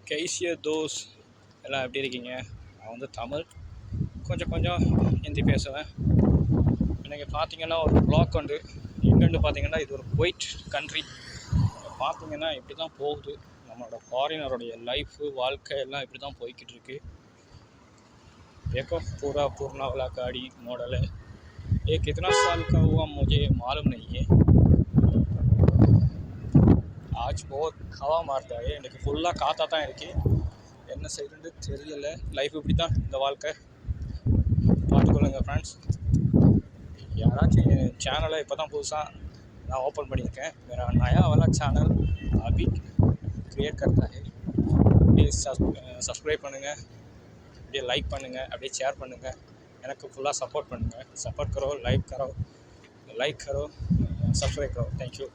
கைசிய those எல்லாம் எப்படி இருக்கீங்க? நான் வந்து தமிழ், கொஞ்சம் கொஞ்சம் ஹிந்தி பேசுவேன். இன்றைக்கி பார்த்தீங்கன்னா ஒரு ப்ளாக் உண்டு. எங்கேன்னு பார்த்தீங்கன்னா இது ஒரு குவைட் கண்ட்ரி. பார்த்தீங்கன்னா இப்படி தான் போகுது நம்மளோட ஃபாரினருடைய லைஃபு, வாழ்க்கை எல்லாம் இப்படி தான் போய்கிட்டு இருக்கு. देखो पूरा पूर्णा वाला गाड़ी मॉडल है। ये कितना साल का हुआ मुझे मालूम नहीं है। आज बहुत हवा मारता है, इनकी फुल्ला काता தான் இருக்கு. என்ன செய்யணும்னு தெரியல. லைஃப் இப்படி தான் இந்த வாழ்க்கை. பார்த்துக்கொள்ளுங்க ஃப்ரெண்ட்ஸ். யாராச்சும் என் சேனலை இப்போ தான் புதுசாக நான் ஓப்பன் பண்ணியிருக்கேன். मेरा नया वाला चैनल अभी क्रिएट करता है. ப்ளீஸ் சப்ஸ்கிரைப் பண்ணுங்கள், அப்படியே லைக் பண்ணுங்கள், அப்படியே ஷேர் பண்ணுங்கள். எனக்கு ஃபுல்லாக சப்போர்ட் பண்ணுங்கள். सपोर्ट करो, लाइक करो, सब्सक्राइब करो. Thank you.